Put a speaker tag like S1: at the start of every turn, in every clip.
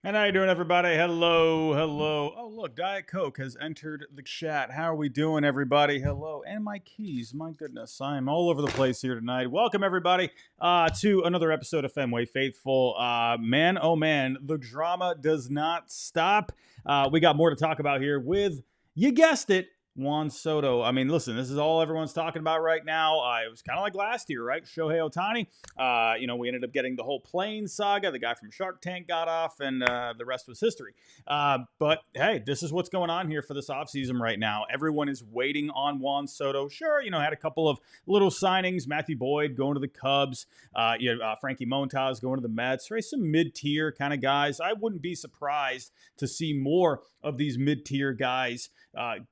S1: And how you doing, everybody? Hello, hello. Oh, look, Diet Coke has entered the chat. How are we doing, everybody? Hello. And my keys. My goodness, I am all over the place here tonight. Welcome, everybody, to another episode of Fenway Faithful. Man, oh man, the drama does not stop. We got more to talk about here with, you guessed it, Juan Soto. I mean, listen, this is all everyone's talking about right now. It was kind of like last year, right? Shohei Ohtani. We ended up getting the whole plane saga. The guy from Shark Tank got off, and the rest was history. But hey, this is what's going on here for this offseason right now. Everyone is waiting on Juan Soto. Sure, had a couple of little signings. Matthew Boyd going to the Cubs. Frankie Montas going to the Mets. Right, some mid-tier kind of guys. I wouldn't be surprised to see more of these mid-tier guys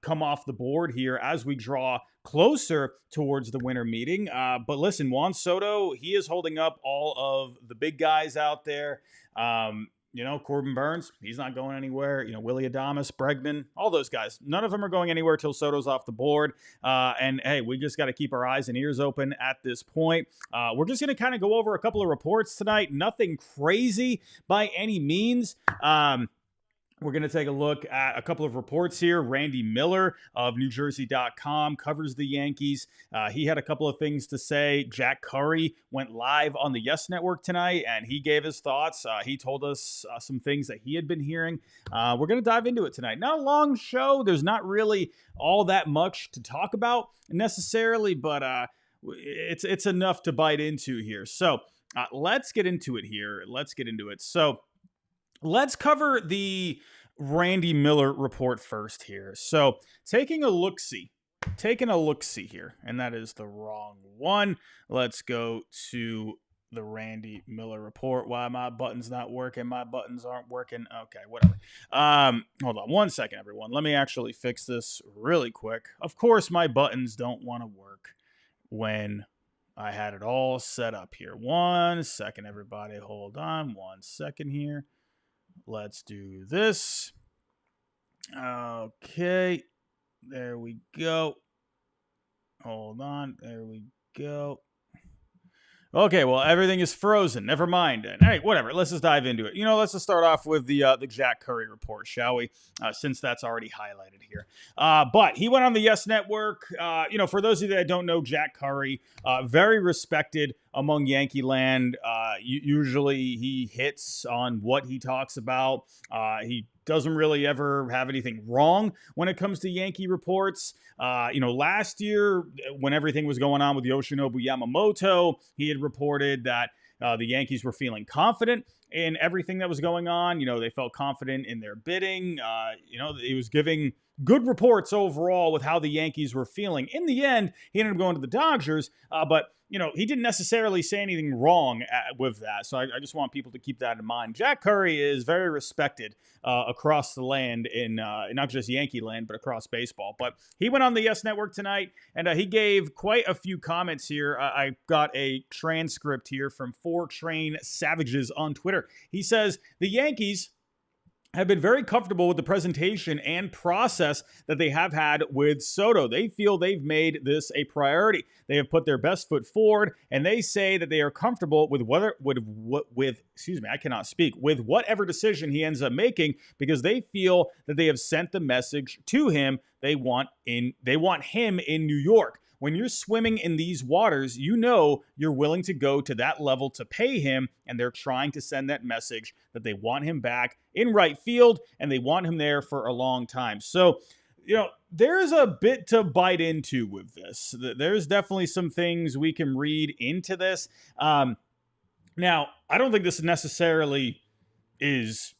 S1: come off the board here as we draw closer towards the winter meeting. But listen, Juan Soto, he is holding up all of the big guys out there. Corbin Burns, he's not going anywhere. Willie Adames, Bregman, all those guys. None of them are going anywhere till Soto's off the board. And hey, we just got to keep our eyes and ears open at this point. We're just going to kind of go over a couple of reports tonight. Nothing crazy by any means. We're going to take a look at a couple of reports here. Randy Miller of NewJersey.com covers the Yankees. He had a couple of things to say. Jack Curry went live on the Yes Network tonight, and he gave his thoughts. He told us some things that he had been hearing. We're going to dive into it tonight. Not a long show. There's not really all that much to talk about necessarily, but it's enough to bite into here. So let's get into it here. So let's cover the Randy Miller report first here. So taking a look-see here, and that is the wrong one. Let's go to the Randy Miller report. Why my button's not working? My buttons aren't working. Okay, whatever. Hold on one second, everyone. Let me actually fix this really quick. Of course, my buttons don't want to work when I had it all set up here. 1 second, everybody. Hold on 1 second here. Let's do this. Okay. There we go. Hold on. There we go. Okay, well, everything is frozen. Never mind. All right, whatever. Let's just dive into it. Let's just start off with the Jack Curry report, shall we? Since that's already highlighted here. But he went on the Yes Network. For those of you that don't know Jack Curry, very respected among Yankee land. Usually he hits on what he talks about. He doesn't really ever have anything wrong when it comes to Yankee reports. Last year, when everything was going on with Yoshinobu Yamamoto, he had reported that the Yankees were feeling confident in everything that was going on. They felt confident in their bidding. He was giving good reports overall with how the Yankees were feeling. In the end, he ended up going to the Dodgers, but he didn't necessarily say anything wrong with that. So I just want people to keep that in mind. Jack Curry is very respected across the land in not just Yankee land, but across baseball. But he went on the Yes Network tonight, and he gave quite a few comments here. I got a transcript here from 4Train Savages on Twitter. He says, the Yankees have been very comfortable with the presentation and process that they have had with Soto. They feel they've made this a priority. They have put their best foot forward, and they say that they are comfortable with whatever decision he ends up making, because they feel that they have sent the message to him. They want him in New York. When you're swimming in these waters, you're willing to go to that level to pay him, and they're trying to send that message that they want him back in right field, and they want him there for a long time. So, there's a bit to bite into with this. There's definitely some things we can read into this. Now, I don't think this necessarily is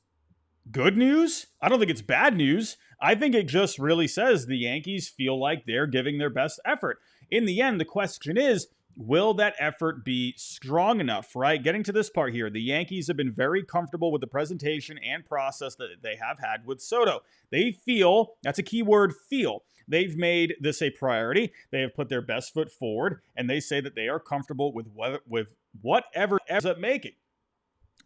S1: good news. I don't think it's bad news. I think it just really says the Yankees feel like they're giving their best effort. In the end, the question is, will that effort be strong enough, right? Getting to this part here, the Yankees have been very comfortable with the presentation and process that they have had with Soto. They feel, that's a key word, feel. They've made this a priority. They have put their best foot forward, and they say that they are comfortable with whatever ends up making.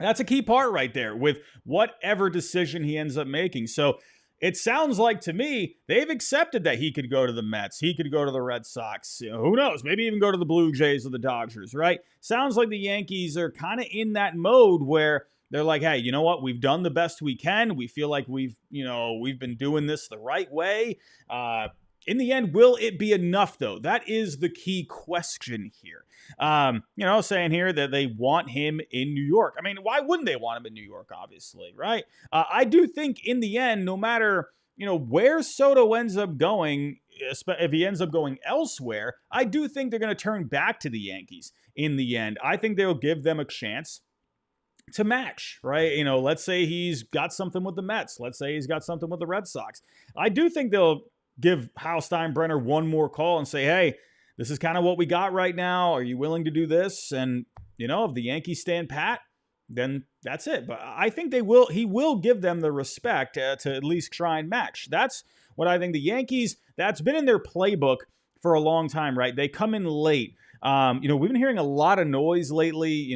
S1: That's a key part right there, with whatever decision he ends up making. So it sounds like to me they've accepted that he could go to the Mets. He could go to the Red Sox. Who knows? Maybe even go to the Blue Jays or the Dodgers, right? Sounds like the Yankees are kind of in that mode where They're like, hey, you know what? We've done the best we can. We feel like we've been doing this the right way. In the end, will it be enough, though? That is the key question here. Saying here that they want him in New York. I mean, why wouldn't they want him in New York, obviously, right? I do think in the end, no matter, where Soto ends up going, if he ends up going elsewhere, I do think they're going to turn back to the Yankees in the end. I think they'll give them a chance to match, right? Let's say he's got something with the Mets. Let's say he's got something with the Red Sox. I do think they'll give Hal Steinbrenner one more call and say, hey, this is kind of what we got right now. Are you willing to do this? And, if the Yankees stand pat, then that's it. But I think he will give them the respect to at least try and match. That's what I think the Yankees, that's been in their playbook for a long time, right? They come in late. We've been hearing a lot of noise lately,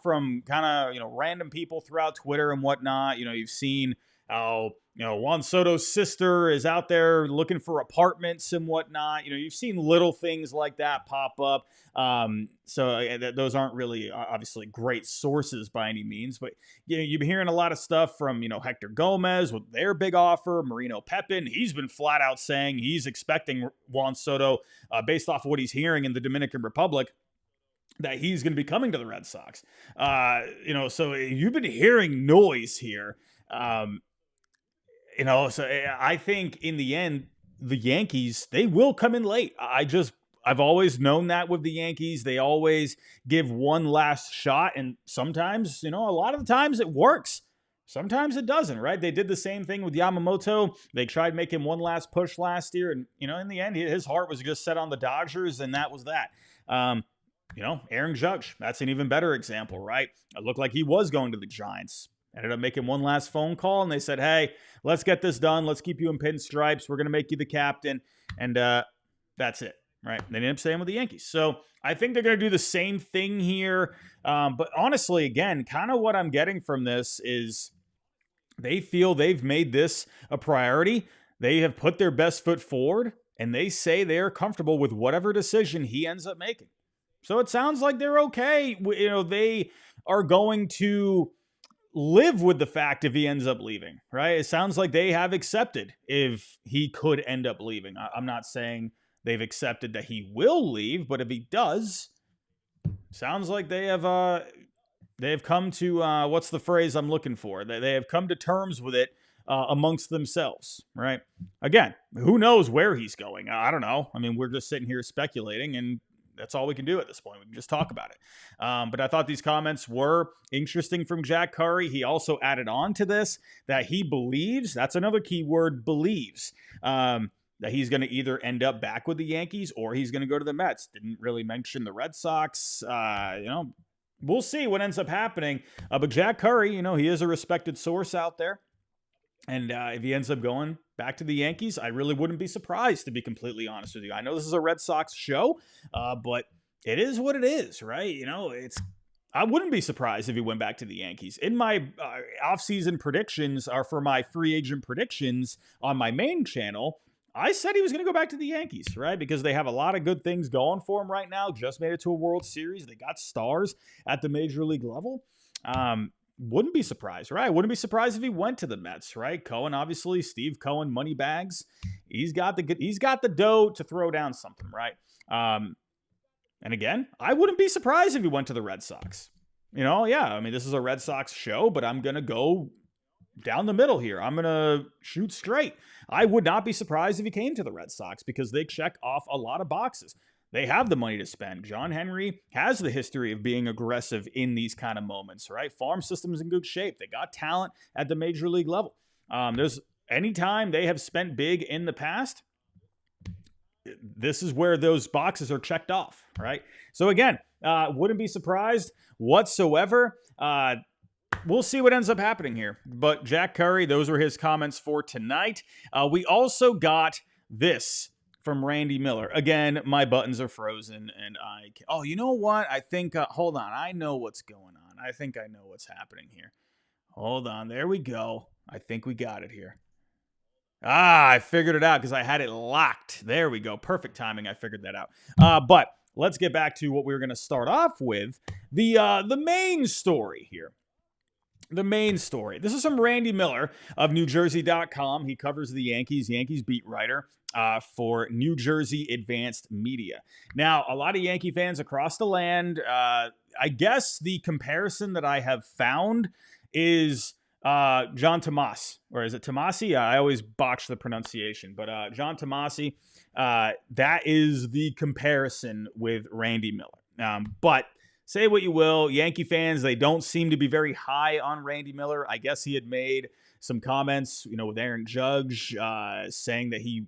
S1: from kind of, random people throughout Twitter and whatnot. You've seen how, Juan Soto's sister is out there looking for apartments and whatnot. You've seen little things like that pop up. Those aren't really obviously great sources by any means, but you've been hearing a lot of stuff from, Hector Gomez with their big offer, Marino Pepin. He's been flat out saying he's expecting Juan Soto based off of what he's hearing in the Dominican Republic, that he's going to be coming to the Red Sox. So you've been hearing noise here. So I think in the end, the Yankees, they will come in late. I've always known that with the Yankees. They always give one last shot, and sometimes, a lot of the times it works. Sometimes it doesn't, right? They did the same thing with Yamamoto. They tried making one last push last year, and, in the end, his heart was just set on the Dodgers, and that was that. Aaron Judge, that's an even better example, right? It looked like he was going to the Giants. Ended up making one last phone call, and they said, hey, let's get this done. Let's keep you in pinstripes. We're going to make you the captain. And that's it, right? They ended up staying with the Yankees. So I think they're going to do the same thing here. But honestly, again, kind of what I'm getting from this is they feel they've made this a priority. They have put their best foot forward, and they say they are comfortable with whatever decision he ends up making. So it sounds like they're okay. They are going to live with the fact if he ends up leaving, right? It sounds like they have accepted if he could end up leaving. I'm not saying they've accepted that he will leave, but if he does, sounds like they have come to what's the phrase I'm looking for? They have come to terms with it amongst themselves, right? Again, who knows where he's going? I don't know. I mean, we're just sitting here speculating, and that's all we can do at this point. We can just talk about it. But I thought these comments were interesting from Jack Curry. He also added on to this that he believes, that's another key word, believes, that he's going to either end up back with the Yankees or he's going to go to the Mets. Didn't really mention the Red Sox. We'll see what ends up happening. But Jack Curry, he is a respected source out there. And if he ends up going back to the Yankees, I really wouldn't be surprised, to be completely honest with you. I know this is a Red Sox show, but it is what it is, right? I wouldn't be surprised if he went back to the Yankees. In my offseason predictions, or for my free agent predictions on my main channel, I said he was going to go back to the Yankees, right? Because they have a lot of good things going for him right now. Just made it to a World Series. They got stars at the major league level. Wouldn't be surprised, right? Wouldn't be surprised if he went to the Mets, right? Cohen, obviously, Steve Cohen, money bags. He's got the dough to throw down something, right? And again, I wouldn't be surprised if he went to the Red Sox. I mean, this is a Red Sox show, but I'm going to go down the middle here. I'm going to shoot straight. I would not be surprised if he came to the Red Sox because they check off a lot of boxes. They have the money to spend. John Henry has the history of being aggressive in these kind of moments, right? Farm system's in good shape. They got talent at the major league level. There's anytime they have spent big in the past, this is where those boxes are checked off, right? So again, wouldn't be surprised whatsoever. We'll see what ends up happening here. But Jack Curry, those were his comments for tonight. We also got this from Randy Miller. Again, my buttons are frozen, and oh, you know what? I think, hold on. I know what's going on. I think I know what's happening here. Hold on. There we go. I think we got it here. I figured it out because I had it locked. There we go. Perfect timing. I figured that out. But let's get back to what we were going to start off with. The main story here. the main story. This is from Randy Miller of NewJersey.com. He covers the Yankees beat writer for New Jersey Advanced Media. Now, a lot of Yankee fans across the land, I guess the comparison that I have found is John Tomasi, or is it Tomasi? I always botch the pronunciation, but John Tomasi, that is the comparison with Randy Miller. But say what you will, Yankee fans, they don't seem to be very high on Randy Miller. I guess he had made some comments, with Aaron Judge, saying that he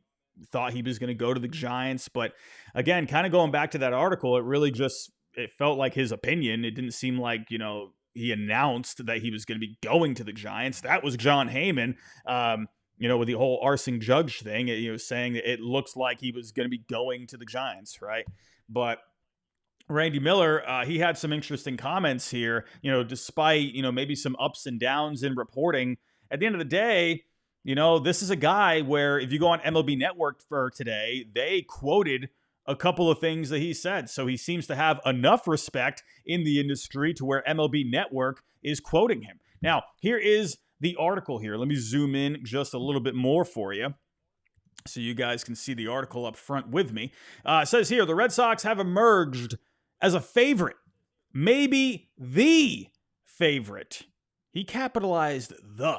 S1: thought he was going to go to the Giants. But again, kind of going back to that article, it felt like his opinion. It didn't seem like, he announced that he was going to be going to the Giants. That was John Heyman, with the whole Arson Judge thing, saying that it looks like he was going to be going to the Giants, right? But Randy Miller, he had some interesting comments here, despite, maybe some ups and downs in reporting. At the end of the day, this is a guy where if you go on MLB Network for today, they quoted a couple of things that he said. So he seems to have enough respect in the industry to where MLB Network is quoting him. Now, here is the article here. Let me zoom in just a little bit more for you, so you guys can see the article up front with me. It says here, the Red Sox have emerged as a favorite, maybe the favorite. He capitalized the.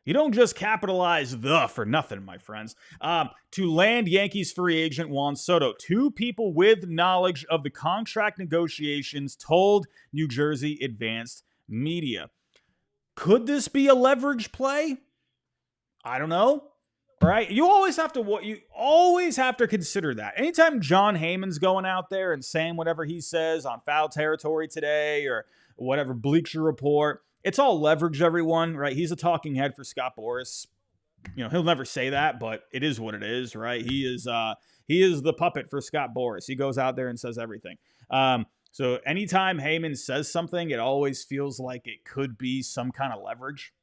S1: You don't just capitalize the for nothing, my friends. To land Yankees free agent Juan Soto. Two people with knowledge of the contract negotiations told New Jersey Advanced Media. Could this be a leverage play? I don't know. Right? You always have to consider that. Anytime John Heyman's going out there and saying whatever he says on Foul Territory today or whatever Bleacher Report, it's all leverage, everyone, right? He's a talking head for Scott Boras. He'll never say that, but it is what it is, right? He is the puppet for Scott Boras. He goes out there and says everything. So anytime Heyman says something, it always feels like it could be some kind of leverage.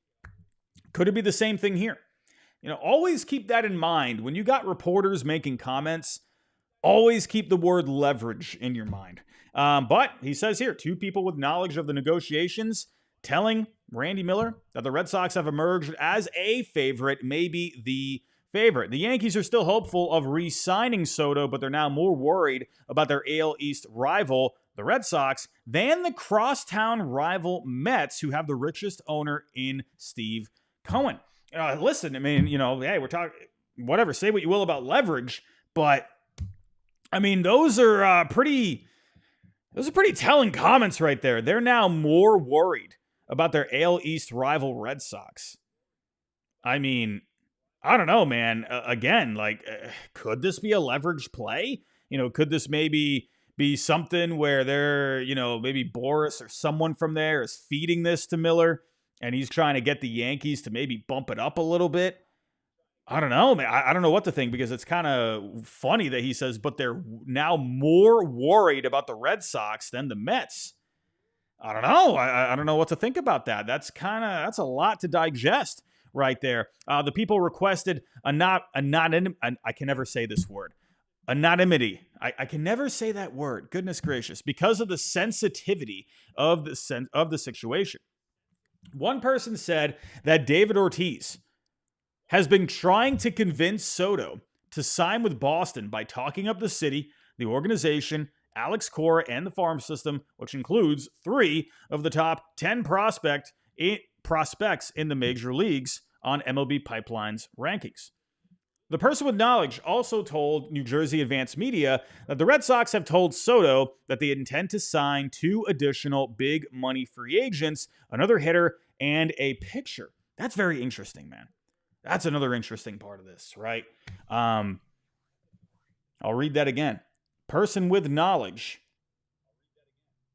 S1: Could it be the same thing here? Always keep that in mind. When you got reporters making comments, always keep the word leverage in your mind. But he says here, two people with knowledge of the negotiations telling Randy Miller that the Red Sox have emerged as a favorite, maybe the favorite. The Yankees are still hopeful of re-signing Soto, but they're now more worried about their AL East rival, the Red Sox, than the crosstown rival Mets, who have the richest owner in Steve Cohen. Listen, I mean, hey, we're talking, whatever, say what you will about leverage, but I mean, those are pretty telling comments right there. They're now more worried about their AL East rival Red Sox. I mean, I don't know, man. Again, could this be a leverage play? Could this maybe be something where they're, maybe Boras or someone from there is feeding this to Miller, and he's trying to get the Yankees to maybe bump it up a little bit? I don't know, man. I don't know what to think, because it's kind of funny that he says, but they're now more worried about the Red Sox than the Mets. I don't know. I don't know what to think about that. That's a lot to digest right there. The people requested I can never say this word. Anonymity. I can never say that word. Goodness gracious. Because of the sensitivity of the situation. One person said that David Ortiz has been trying to convince Soto to sign with Boston by talking up the city, the organization, Alex Cora, and the farm system, which includes 3 of the top 10 prospects in the major leagues on MLB Pipeline's rankings. The person with knowledge also told New Jersey Advanced Media that the Red Sox have told Soto that they intend to sign 2 additional big money free agents, another hitter, and a pitcher. That's very interesting, man. That's another interesting part of this, right? I'll read that again. Person with knowledge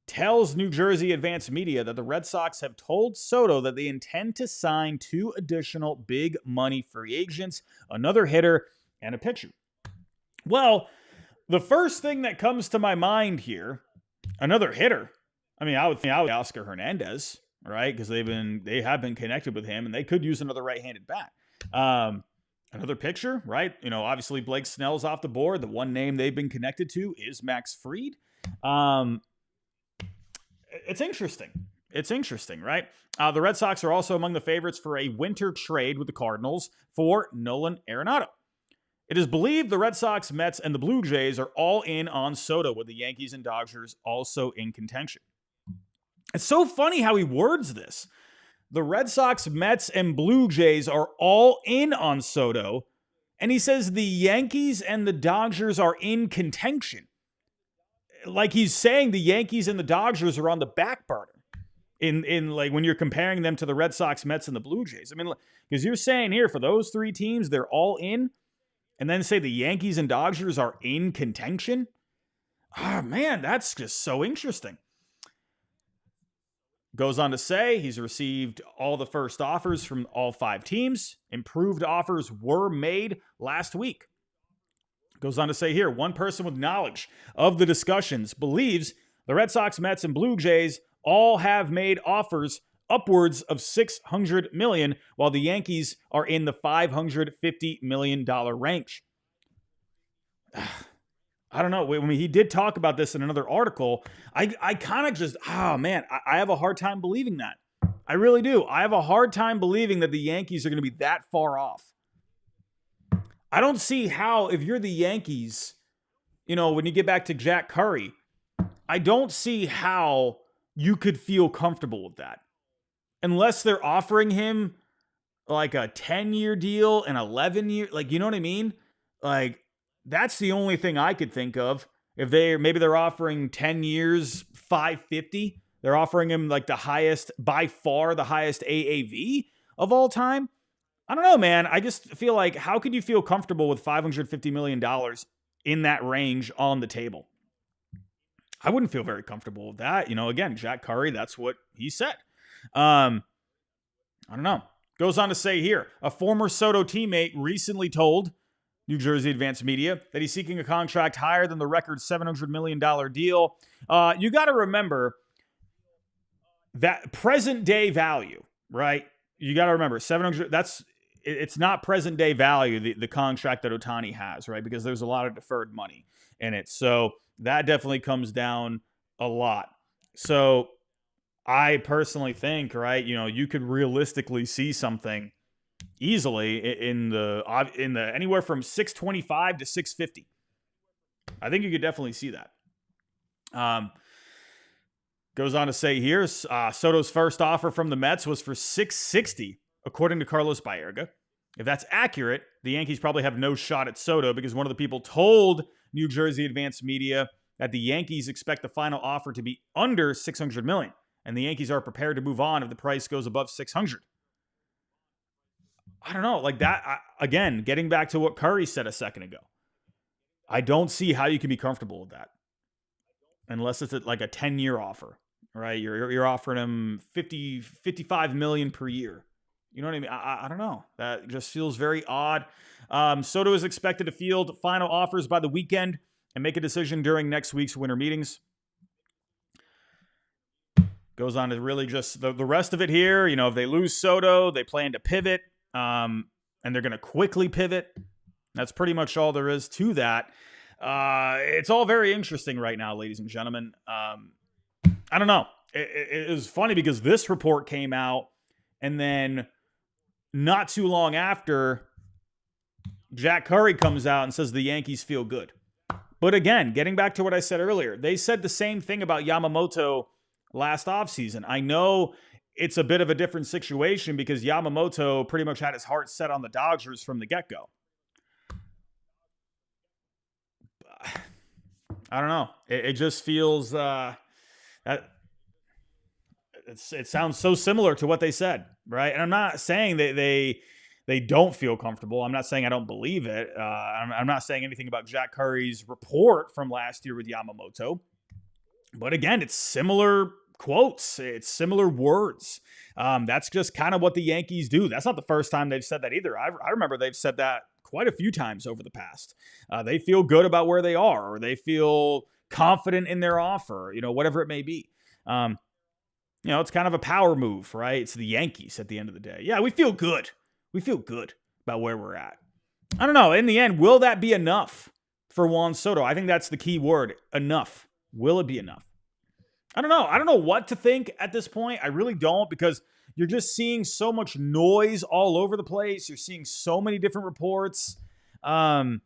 S1: tells New Jersey Advanced Media that the Red Sox have told Soto that they intend to sign 2 additional big money free agents, another hitter, and a pitcher. Well, the first thing that comes to my mind here, another hitter. I mean, I would think Oscar Hernandez, right? Because they have been connected with him, and they could use another right-handed bat. Another pitcher, right? Obviously Blake Snell's off the board. The one name they've been connected to is Max Fried. It's interesting. It's interesting, right? The Red Sox are also among the favorites for a winter trade with the Cardinals for Nolan Arenado. It is believed the Red Sox, Mets, and the Blue Jays are all in on Soto, with the Yankees and Dodgers also in contention. It's so funny how he words this. The Red Sox, Mets, and Blue Jays are all in on Soto, and he says the Yankees and the Dodgers are in contention. Like he's saying the Yankees and the Dodgers are on the back burner in like when you're comparing them to the Red Sox, Mets, and the Blue Jays. I mean, because you're saying here for those three teams, they're all in, and then say the Yankees and Dodgers are in contention. Oh, man, that's just so interesting. Goes on to say he's received all the first offers from all 5 teams. Improved offers were made last week. Goes on to say here, one person with knowledge of the discussions believes the Red Sox, Mets, and Blue Jays all have made offers upwards of $600 million, while the Yankees are in the $550 million range. I don't know. I mean, he did talk about this in another article. I kind of just, I have a hard time believing that. I really do. I have a hard time believing that the Yankees are going to be that far off. I don't see how, if you're the Yankees, when you get back to Jack Curry, I don't see how you could feel comfortable with that. Unless they're offering him like a 10-year deal, an 11-year, like, you know what I mean? Like, that's the only thing I could think of. If maybe they're offering 10 years, $550. They're offering him like by far the highest AAV of all time. I don't know, man. I just feel like, how could you feel comfortable with $550 million in that range on the table? I wouldn't feel very comfortable with that. Again, Jack Curry, that's what he said. I don't know. Goes on to say here, a former Soto teammate recently told New Jersey Advanced Media that he's seeking a contract higher than the record $700 million deal. You got to remember that present day value, right? You got to remember 700. It's not present day value, the contract that Ohtani has, right? Because there's a lot of deferred money in it. So that definitely comes down a lot. So I personally think, right, you could realistically see something easily in the anywhere from 625 to 650. I think you could definitely see that. Goes on to say here, Soto's first offer from the Mets was for 660, according to Carlos Baerga. If that's accurate, the Yankees probably have no shot at Soto, because one of the people told New Jersey Advanced Media that the Yankees expect the final offer to be under $600 million, and the Yankees are prepared to move on if the price goes above $600. I don't know, like that. Again, getting back to what Curry said a second ago, I don't see how you can be comfortable with that unless it's like a 10-year offer, right? You're offering him $55 million per year. You know what I mean? I don't know. That just feels very odd. Soto is expected to field final offers by the weekend and make a decision during next week's winter meetings. Goes on to really just the rest of it here. If they lose Soto, they plan to pivot. And they're going to quickly pivot. That's pretty much all there is to that. It's all very interesting right now, ladies and gentlemen. I don't know. It was funny because this report came out, and then not too long after, Jack Curry comes out and says the Yankees feel good. But again, getting back to what I said earlier, they said the same thing about Yamamoto last offseason. I know it's a bit of a different situation because Yamamoto pretty much had his heart set on the Dodgers from the get-go. I don't know. It just feels that it sounds so similar to what they said, right? And I'm not saying that they don't feel comfortable. I'm not saying I don't believe it. I'm not saying anything about Jack Curry's report from last year with Yamamoto. But again, it's similar quotes. It's similar words. That's just kind of what the Yankees do. That's not the first time they've said that either. I remember they've said that quite a few times over the past. They feel good about where they are, or they feel confident in their offer, whatever it may be. It's kind of a power move, right? It's the Yankees at the end of the day. Yeah, we feel good. We feel good about where we're at. I don't know. In the end, will that be enough for Juan Soto? I think that's the key word, enough. Will it be enough? I don't know. I don't know what to think at this point. I really don't, because you're just seeing so much noise all over the place. You're seeing so many different reports. I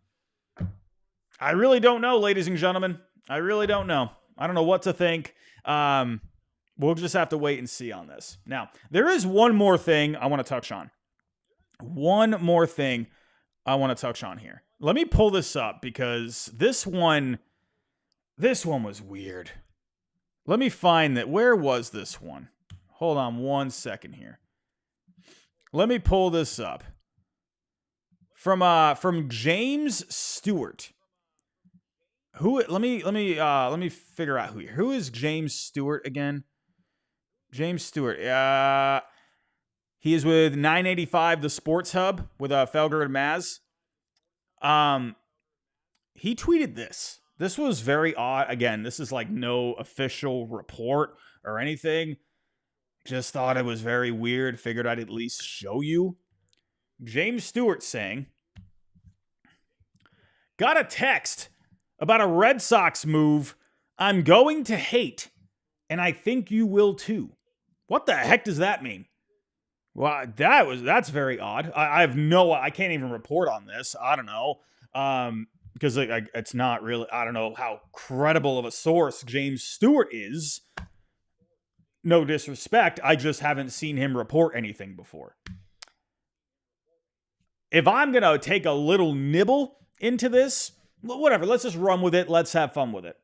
S1: really don't know, ladies and gentlemen. I really don't know. I don't know what to think. We'll just have to wait and see on this. Now, there is one more thing I want to touch on. One more thing I want to touch on here. Let me pull this up because this one was weird. Let me find that. Where was this one? Hold on 1 second here. Let me pull this up. From James Stewart. Let me figure out who is James Stewart again? James Stewart. He is with 985 The Sports Hub with Felger and Maz. He tweeted this. This was very odd. Again, this is like no official report or anything. Just thought it was very weird. Figured I'd at least show you. James Stewart saying, got a text about a Red Sox move I'm going to hate, and I think you will too. What the heck does that mean? Well, that's very odd. I can't even report on this. I don't know. Because it's not really, I don't know how credible of a source James Stewart is. No disrespect. I just haven't seen him report anything before. If I'm going to take a little nibble into this, whatever, let's just run with it. Let's have fun with it.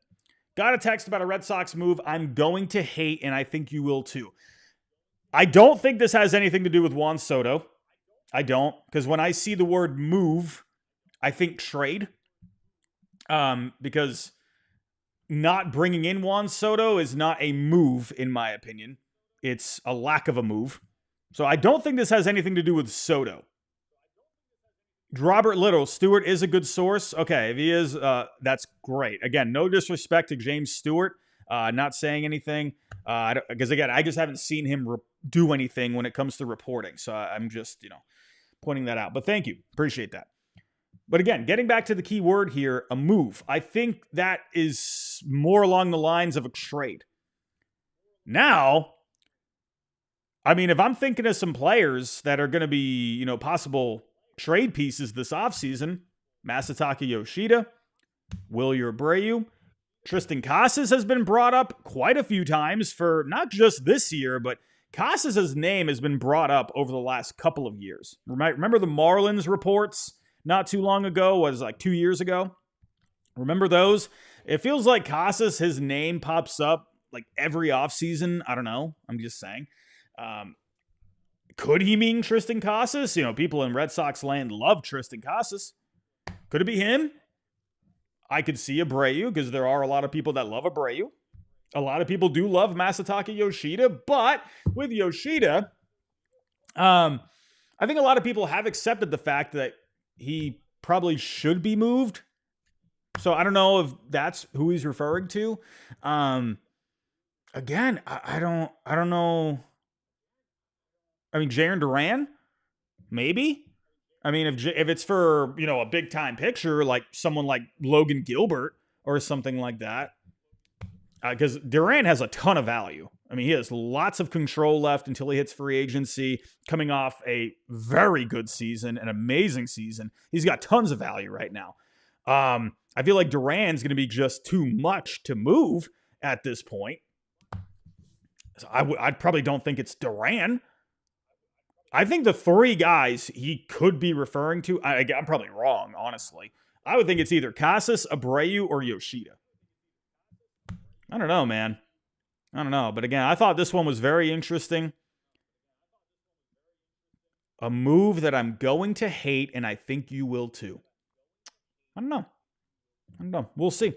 S1: Got a text about a Red Sox move I'm going to hate, and I think you will too. I don't think this has anything to do with Juan Soto. I don't, because when I see the word move, I think trade. Because not bringing in Juan Soto is not a move, in my opinion. It's a lack of a move. So I don't think this has anything to do with Soto. Robert Little, Stewart is a good source. Okay, if he is, that's great. Again, no disrespect to James Stewart. Not saying anything. Because again, I just haven't seen him do anything when it comes to reporting. So I'm just, pointing that out. But thank you. Appreciate that. But again, getting back to the key word here, a move. I think that is more along the lines of a trade. Now, I mean, if I'm thinking of some players that are going to be, possible trade pieces this offseason, Masataka Yoshida, Wilyer Abreu, Tristan Casas has been brought up quite a few times for not just this year, but Casas' name has been brought up over the last couple of years. Remember the Marlins reports? Not too long ago, was like 2 years ago. Remember those? It feels like Casas, his name pops up like every offseason. I don't know. I'm just saying. Could he mean Tristan Casas? People in Red Sox land love Tristan Casas. Could it be him? I could see Abreu because there are a lot of people that love Abreu. A lot of people do love Masataka Yoshida, but with Yoshida, I think a lot of people have accepted the fact that he probably should be moved. So I don't know if that's who he's referring to. Again, I don't know. I mean, Jarren Duran, maybe. I mean, if it's for, a big time picture, like someone like Logan Gilbert or something like that, because Duran has a ton of value. I mean, he has lots of control left until he hits free agency, coming off a very good season, an amazing season. He's got tons of value right now. I feel like Duran's going to be just too much to move at this point. So I probably don't think it's Duran. I think the three guys he could be referring to, I'm probably wrong, honestly. I would think it's either Casas, Abreu, or Yoshida. I don't know, man. I don't know. But again, I thought this one was very interesting. A move that I'm going to hate, and I think you will too. I don't know. We'll see.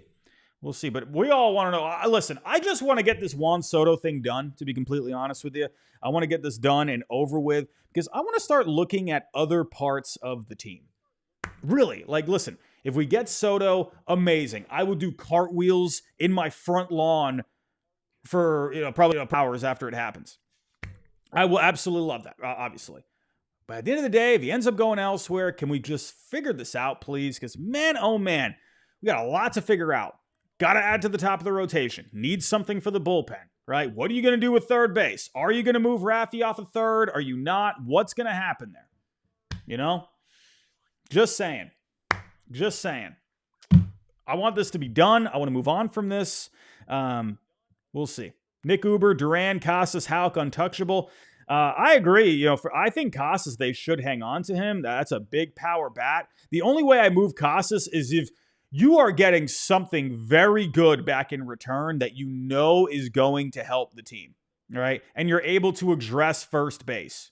S1: But we all want to know. Listen, I just want to get this Juan Soto thing done, to be completely honest with you. I want to get this done and over with because I want to start looking at other parts of the team. Really, listen, if we get Soto, amazing. I will do cartwheels in my front lawn for probably hours after it happens. I will absolutely love that, obviously. But at the end of the day, if he ends up going elsewhere, can we just figure this out, please? Because man, oh man, we got a lot to figure out. Got to add to the top of the rotation. Need something for the bullpen, right? What are you going to do with third base? Are you going to move Raffy off of third? Are you not? What's going to happen there? You know? Just saying. Just saying. I want this to be done. I want to move on from this. We'll see. Nick Uber, Duran, Casas, Houck, untouchable. I agree. I think Casas, they should hang on to him. That's a big power bat. The only way I move Casas is if you are getting something very good back in return that you know is going to help the team, right? And you're able to address first base.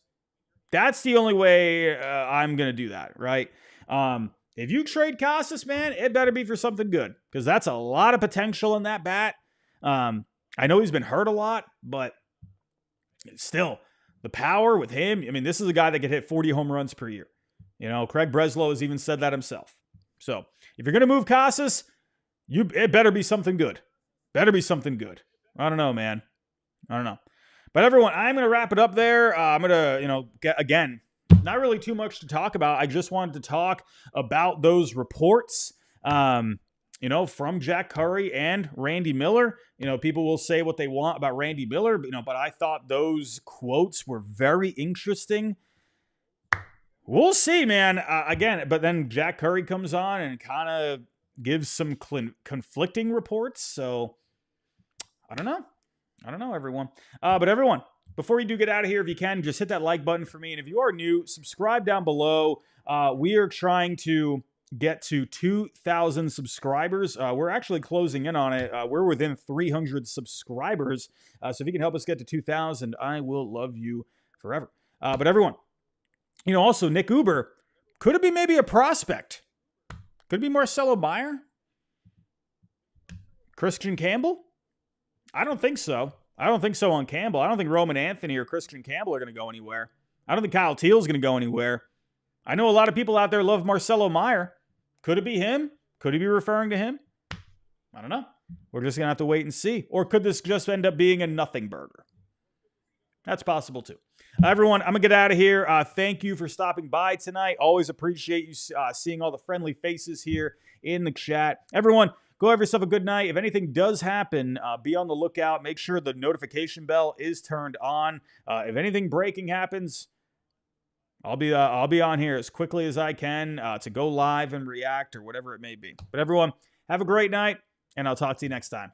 S1: That's the only way I'm going to do that, right? If you trade Casas, man, it better be for something good because that's a lot of potential in that bat. I know he's been hurt a lot, but still, the power with him, I mean, this is a guy that could hit 40 home runs per year. Craig Breslow has even said that himself. So if you're going to move Casas, it better be something good. Better be something good. I don't know, man. I don't know. But everyone, I'm going to wrap it up there. I'm going to, again, not really too much to talk about. I just wanted to talk about those reports, from Jack Curry and Randy Miller. People will say what they want about Randy Miller, but I thought those quotes were very interesting. We'll see, man. But then Jack Curry comes on and kind of gives some conflicting reports. So I don't know, everyone. But everyone, before you do get out of here, if you can, just hit that like button for me. And if you are new, subscribe down below. We are trying to get to 2,000 subscribers. We're actually closing in on it. We're within 300 subscribers. So if you can help us get to 2,000, I will love you forever. But everyone, also Nick Uber, could it be maybe a prospect? Could it be Marcelo Meyer? Christian Campbell? I don't think so. I don't think so on Campbell. I don't think Roman Anthony or Christian Campbell are going to go anywhere. I don't think Kyle Teal's going to go anywhere. I know a lot of people out there love Marcelo Meyer. Could it be him? Could he be referring to him? I don't know. We're just going to have to wait and see. Or could this just end up being a nothing burger? That's possible too. Everyone, I'm going to get out of here. Thank you for stopping by tonight. Always appreciate you seeing all the friendly faces here in the chat. Everyone, go have yourself a good night. If anything does happen, be on the lookout. Make sure the notification bell is turned on. If anything breaking happens, I'll be on here as quickly as I can to go live and react or whatever it may be. But everyone, have a great night, and I'll talk to you next time.